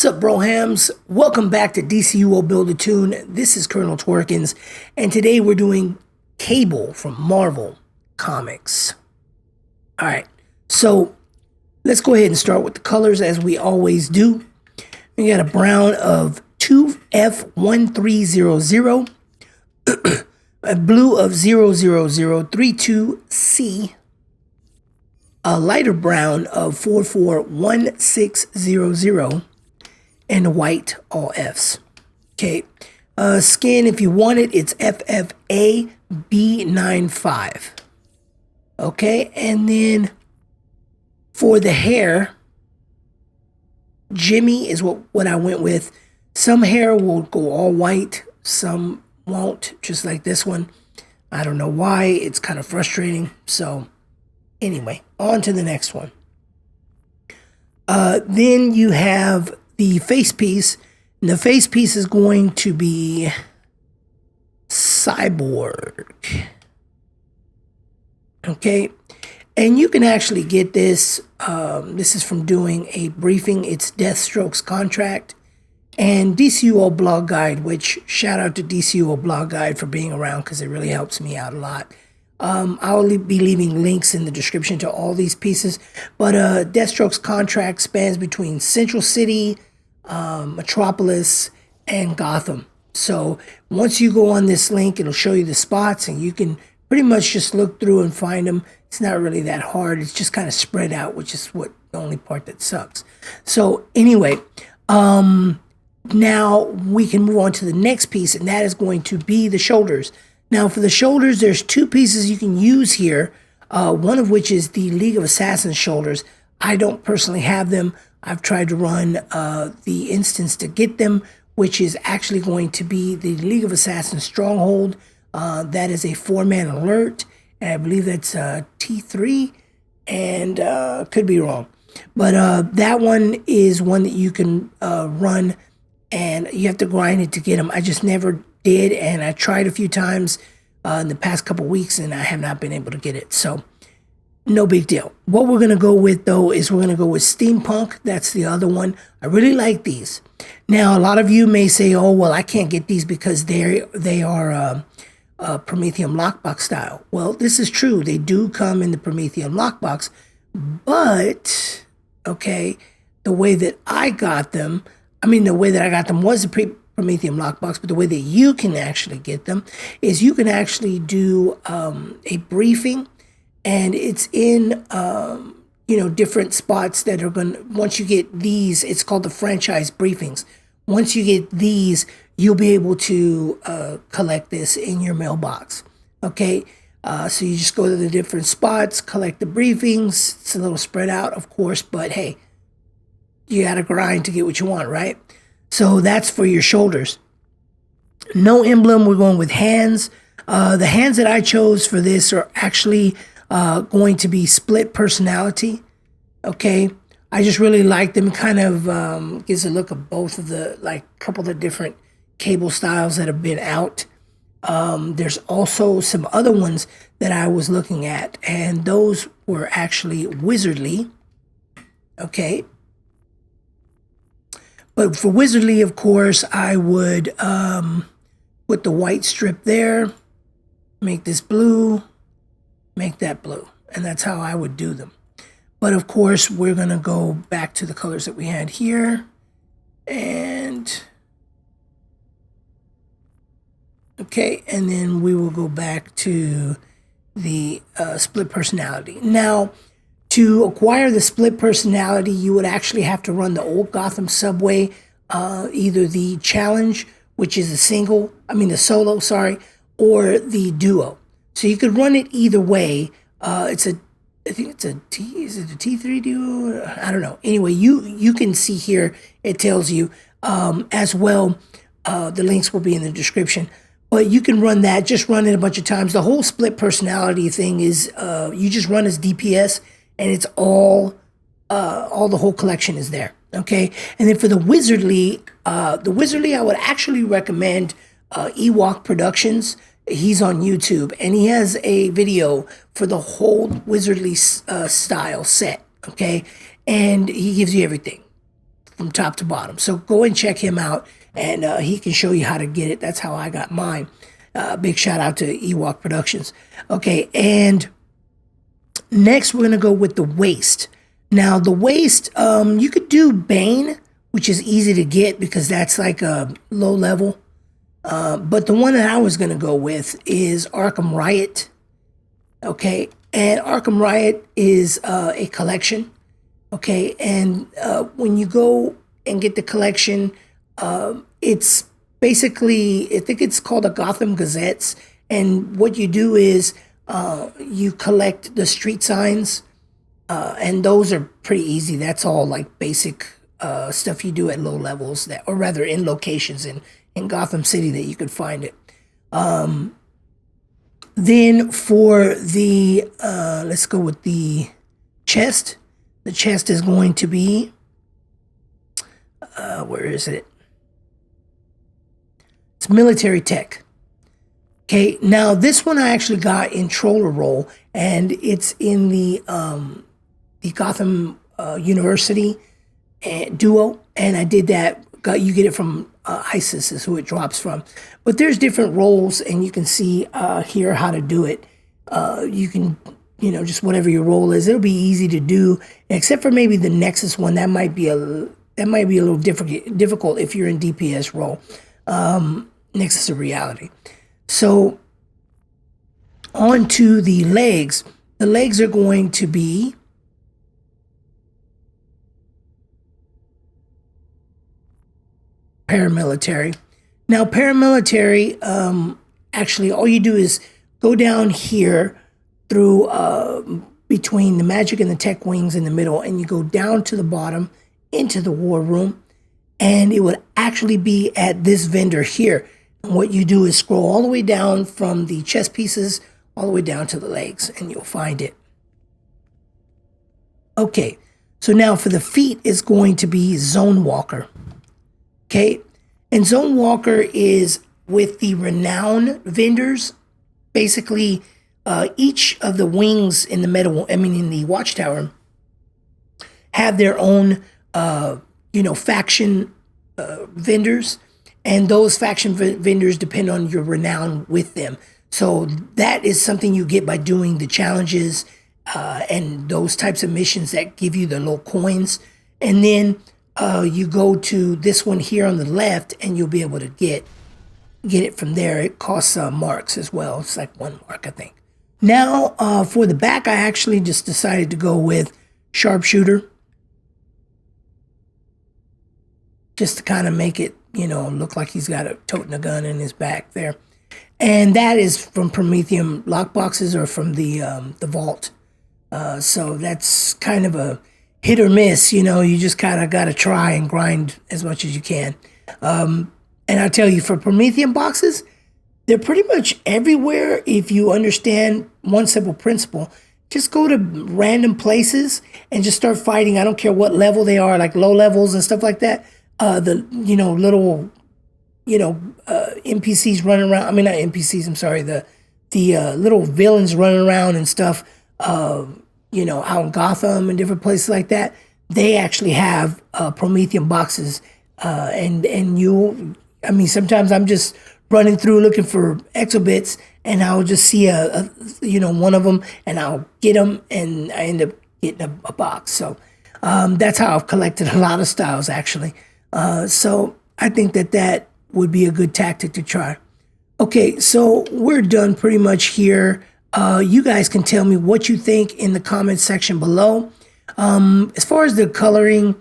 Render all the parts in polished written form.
Wassup Brohams? Welcome back to DCUO Build a Toon. This is Colonel Twerkins, and today we're doing Cable from Marvel Comics. Alright, so let's go ahead and start with the colors as we always do. We got a brown of 2F1300, a blue of 00032C, a lighter brown of 441600, and white, all Fs. Okay, skin, if you want it, it's FFA B95. Okay, and then for the hair, Jimmy is what I went with. Some hair will go all white, some won't, just like this one. I don't know why, it's kind of frustrating. So anyway, on to the next one. Then you have the face piece, and the face piece is going to be Cyborg. Okay, and you can actually get this. This is from doing a briefing. It's Deathstroke's contract and DCUO blog guide, which shout out to DCUO blog guide for being around because it really helps me out a lot. I'll be leaving links in the description to all these pieces, but Deathstroke's contract spans between Central City, Metropolis, and Gotham. So once you go on this link, it'll show you the spots, and you can pretty much just look through and find them. It's not really that hard. It's just kind of spread out, which is the only part that sucks. So anyway, now we can move on to the next piece, and that is going to be the shoulders. Now for the shoulders, there's two pieces you can use here, one of which is the League of Assassins shoulders. I don't personally have them. I've tried to run the instance to get them, which is actually going to be the League of Assassins Stronghold. That is a 4-man alert, and I believe that's T3, and could be wrong. But that one is one that you can run, and you have to grind it to get them. I just never did, and I tried a few times in the past couple weeks, and I have not been able to get it. So no big deal. What we're going to go with, though, is we're going to go with Steampunk. That's the other one. I really like these. Now, a lot of you may say, oh, well, I can't get these because they are Prometheum lockbox style. Well, this is true. They do come in the Prometheum lockbox, but, okay, the way that I got them, the way that I got them was the Prometheum lockbox, but the way that you can actually get them is you can actually do a briefing, and it's in different spots that are going to, once you get these, it's called the franchise briefings. Once you get these, you'll be able to collect this in your mailbox. Okay, so you just go to the different spots, collect the briefings. It's a little spread out, of course, but hey, you got to grind to get what you want, right? So that's for your shoulders. No emblem, we're going with hands. The hands that I chose for this are actually going to be split personality. Okay, I just really like them. Kind of gives a look of both of the, couple of the different Cable styles that have been out. There's also some other ones that I was looking at, and those were actually Wizardly. Okay. But for Wizardly, of course, I would put the white strip there, make this blue, make that blue. And that's how I would do them. But of course, we're going to go back to the colors that we had here. And, okay, and then we will go back to the split personality. Now, to acquire the split personality, you would actually have to run the old Gotham Subway, either the challenge, which is the solo, or the duo. So you could run it either way. I think it's a T, is it a T3 duo? I don't know. Anyway, you can see here, it tells you as well. The links will be in the description. But you can run that, just run it a bunch of times. The whole split personality thing is you just run as DPS, and it's all the whole collection is there, okay? And then for the Wizardly, I would actually recommend Ewok Productions. He's on YouTube, and he has a video for the whole Wizardly style set, okay? And he gives you everything. from top to bottom. So go and check him out, and he can show you how to get it. That's how I got mine. Big shout out to Ewok Productions. Okay, and next we're going to go with the waist. Now, the waist, you could do Bane, which is easy to get because that's like a low level. But the one that I was going to go with is Arkham Riot. Okay, and Arkham Riot is a collection. Okay, and when you go and get the collection, it's basically, I think it's called the Gotham Gazettes. And what you do is you collect the street signs, and those are pretty easy. That's all like basic stuff you do at low levels, that, or rather in locations in Gotham City that you could find it. Then for the, let's go with the chest. The chest is going to be, where is it? It's military tech. Okay, now this one I actually got in Troller Roll, and it's in the Gotham University duo, and I did that. You get it from ISIS is who it drops from. But there's different roles, and you can see here how to do it. You can, just whatever your role is, it'll be easy to do, except for maybe the Nexus one. That might be a little difficult if you're in DPS role. Nexus of Reality. So on to the legs. The legs are going to be paramilitary. Now, paramilitary, actually, all you do is go down here through between the magic and the tech wings in the middle, and you go down to the bottom into the war room, and it would actually be at this vendor here. And what you do is scroll all the way down from the chest pieces all the way down to the legs, and you'll find it. Okay, so now for the feet is going to be Zone Walker. Okay, and Zone Walker is with the renown vendors. Basically, each of the wings in the watchtower have their own, faction vendors, and those faction vendors depend on your renown with them. So that is something you get by doing the challenges and those types of missions that give you the little coins. And then you go to this one here on the left, and you'll be able to get it from there. It costs marks as well. It's like 1 mark, I think. Now, for the back, I actually just decided to go with Sharpshooter, just to kind of make it, look like he's got toting a gun in his back there. And that is from Prometheum lockboxes or from the vault. So that's kind of a hit or miss, you just kind of got to try and grind as much as you can. And I tell you, for Prometheum boxes, they're pretty much everywhere if you understand one simple principle. Just go to random places and just start fighting. I don't care what level they are, like low levels and stuff like that. The little NPCs running around. I mean, not NPCs. I'm sorry. The little villains running around and stuff. Out in Gotham and different places like that. They actually have Prometheum boxes. Sometimes I'm just running through looking for exobits, and I'll just see one of them, and I'll get them, and I end up getting a box. So that's how I've collected a lot of styles, actually. So I think that would be a good tactic to try. Okay, so we're done pretty much here. You guys can tell me what you think in the comments section below. As far as the coloring,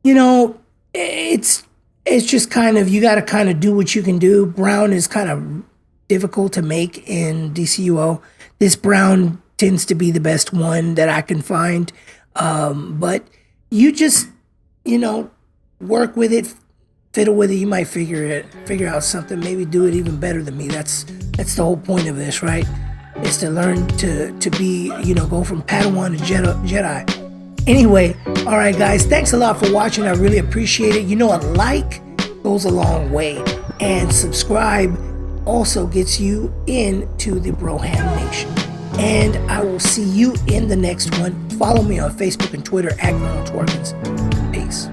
it's just kind of, you got to kind of do what you can do. Brown is kind of difficult to make in DCUO. This brown tends to be the best one that I can find. But you just, work with it, fiddle with it. You might figure out something, maybe do it even better than me. That's the whole point of this, right? Is to learn to be, go from Padawan to Jedi. Anyway, all right, guys, thanks a lot for watching. I really appreciate it. A like goes a long way. And subscribe also gets you into the Broham Nation. And I will see you in the next one. Follow me on Facebook and Twitter @GrownTwerkins. Peace.